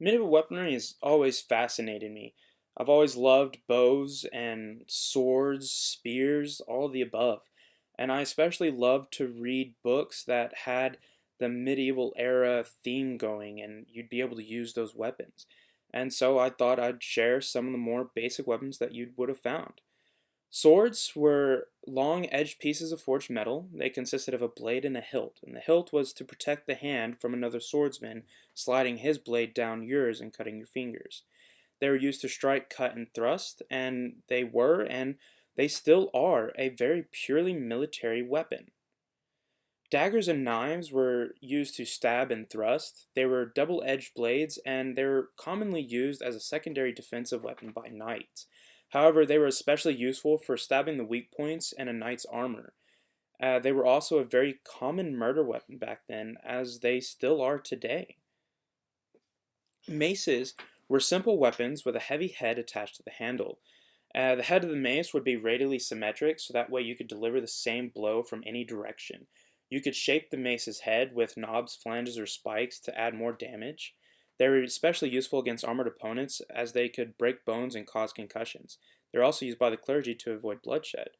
Medieval weaponry has always fascinated me. I've always loved bows and swords, spears, all of the above. And I especially loved to read books that had the medieval era theme going, and you'd be able to use those weapons. And so I thought I'd share some of the more basic weapons that you would have found. Swords were long edged pieces of forged metal. They consisted of a blade and a hilt, and the hilt was to protect the hand from another swordsman sliding his blade down yours and cutting your fingers. They were used to strike, cut, and thrust, and they still are a very purely military weapon. Daggers and knives were used to stab and thrust. They were double edged blades, and they were commonly used as a secondary defensive weapon by knights. However, they were especially useful for stabbing the weak points in a knight's armor. They were also a very common murder weapon back then, as they still are today. Maces were simple weapons with a heavy head attached to the handle. The head of the mace would be radially symmetric, so that way you could deliver the same blow from any direction. You could shape the mace's head with knobs, flanges, or spikes to add more damage. They were especially useful against armored opponents as they could break bones and cause concussions. They're also used by the clergy to avoid bloodshed.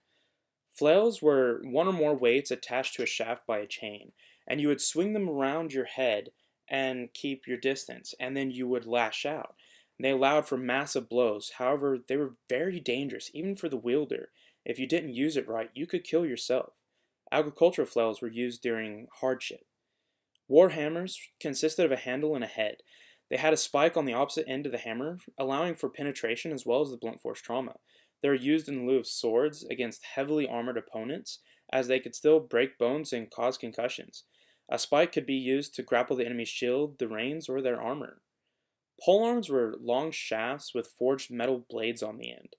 Flails were one or more weights attached to a shaft by a chain, and you would swing them around your head and keep your distance, and then you would lash out. And they allowed for massive blows. However, they were very dangerous, even for the wielder. If you didn't use it right, you could kill yourself. Agricultural flails were used during hardship. War hammers consisted of a handle and a head. They had a spike on the opposite end of the hammer, allowing for penetration as well as the blunt force trauma. They were used in lieu of swords against heavily armored opponents, as they could still break bones and cause concussions. A spike could be used to grapple the enemy's shield, the reins, or their armor. Polearms were long shafts with forged metal blades on the end.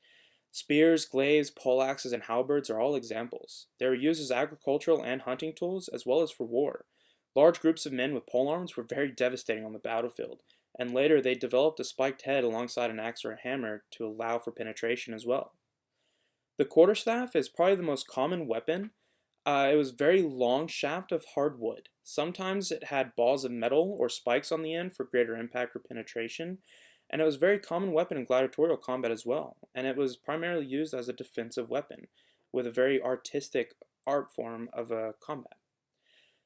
Spears, glaives, poleaxes, and halberds are all examples. They were used as agricultural and hunting tools, as well as for war. Large groups of men with polearms were very devastating on the battlefield, and later they developed a spiked head alongside an axe or a hammer to allow for penetration as well. The quarterstaff is probably the most common weapon. It was a very long shaft of hard wood. Sometimes it had balls of metal or spikes on the end for greater impact or penetration, and it was a very common weapon in gladiatorial combat as well, and it was primarily used as a defensive weapon, with a very artistic art form of combat.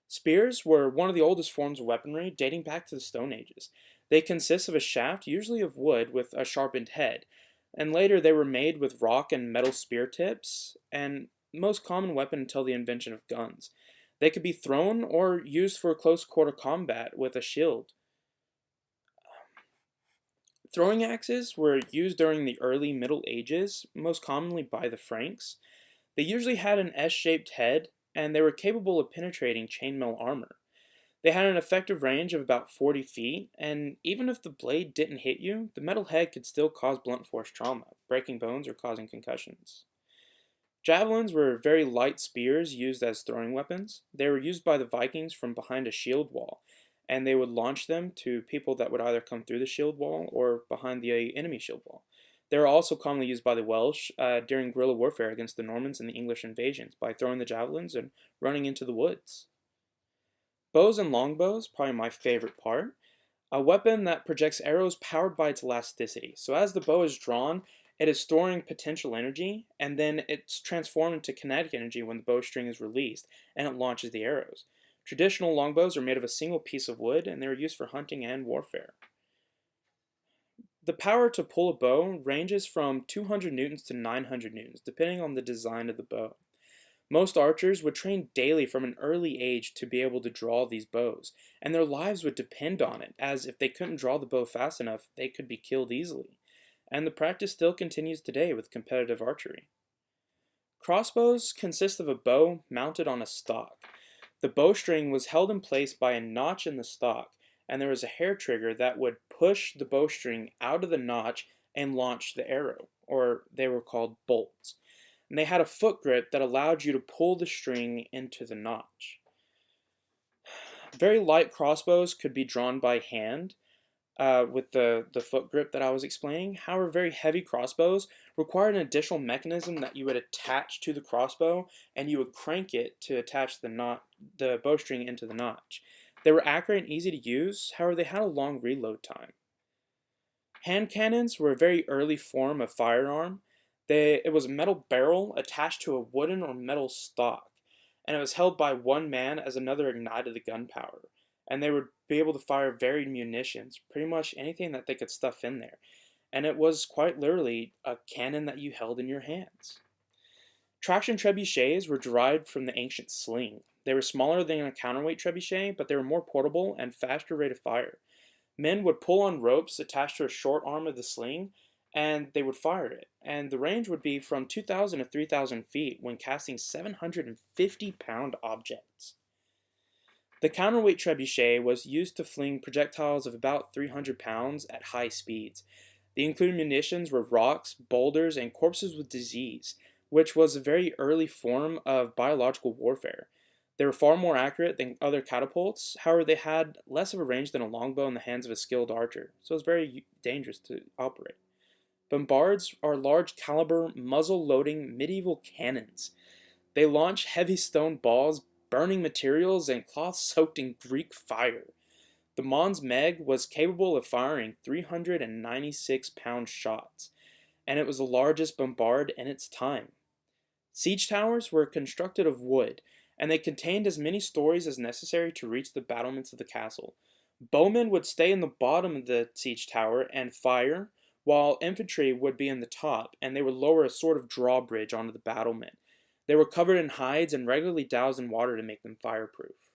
Spears were one of the oldest forms of weaponry, dating back to the Stone Ages. They consist of a shaft, usually of wood, with a sharpened head, and later they were made with rock and metal spear tips, and most common weapon until the invention of guns. They could be thrown or used for close quarter combat with a shield. Throwing axes were used during the early Middle Ages, most commonly by the Franks. They usually had an S-shaped head, and they were capable of penetrating chainmail armor. They had an effective range of about 40 feet, and even if the blade didn't hit you, the metal head could still cause blunt force trauma, breaking bones or causing concussions. Javelins were very light spears used as throwing weapons. They were used by the Vikings from behind a shield wall, and they would launch them to people that would either come through the shield wall or behind the enemy shield wall. They were also commonly used by the Welsh during guerrilla warfare against the Normans and the English invasions by throwing the javelins and running into the woods. Bows and longbows, probably my favorite part. A weapon that projects arrows powered by its elasticity. So as the bow is drawn, it is storing potential energy, and then it's transformed into kinetic energy when the bowstring is released, and it launches the arrows. Traditional longbows are made of a single piece of wood, and they were used for hunting and warfare. The power to pull a bow ranges from 200 newtons to 900 newtons, depending on the design of the bow. Most archers would train daily from an early age to be able to draw these bows, and their lives would depend on it, as if they couldn't draw the bow fast enough, they could be killed easily. And the practice still continues today with competitive archery. Crossbows consist of a bow mounted on a stock. The bowstring was held in place by a notch in the stock, and there was a hair trigger that would push the bowstring out of the notch and launch the arrow, or they were called bolts. And they had a foot grip that allowed you to pull the string into the notch. Very light crossbows could be drawn by hand with the foot grip that I was explaining. However, very heavy crossbows required an additional mechanism that you would attach to the crossbow, and you would crank it to attach the bowstring into the notch. They were accurate and easy to use, however they had a long reload time. Hand cannons were a very early form of firearm. It was a metal barrel attached to a wooden or metal stock, and it was held by one man as another ignited the gunpowder. And they would be able to fire varied munitions, pretty much anything that they could stuff in there. And it was quite literally a cannon that you held in your hands. Traction trebuchets were derived from the ancient sling. They were smaller than a counterweight trebuchet, but they were more portable and faster rate of fire. Men would pull on ropes attached to a short arm of the sling, and they would fire it. And the range would be from 2,000 to 3,000 feet when casting 750-pound objects. The counterweight trebuchet was used to fling projectiles of about 300 pounds at high speeds. The included munitions were rocks, boulders, and corpses with disease, which was a very early form of biological warfare. They were far more accurate than other catapults, however, they had less of a range than a longbow in the hands of a skilled archer, so it was very dangerous to operate. Bombards are large caliber, muzzle loading medieval cannons. They launch heavy stone balls, burning materials, and cloth soaked in Greek fire. The Mons Meg was capable of firing 396-pound shots, and it was the largest bombard in its time. Siege towers were constructed of wood, and they contained as many stories as necessary to reach the battlements of the castle. Bowmen would stay in the bottom of the siege tower and fire, while infantry would be in the top, and they would lower a sort of drawbridge onto the battlement. They were covered in hides and regularly doused in water to make them fireproof.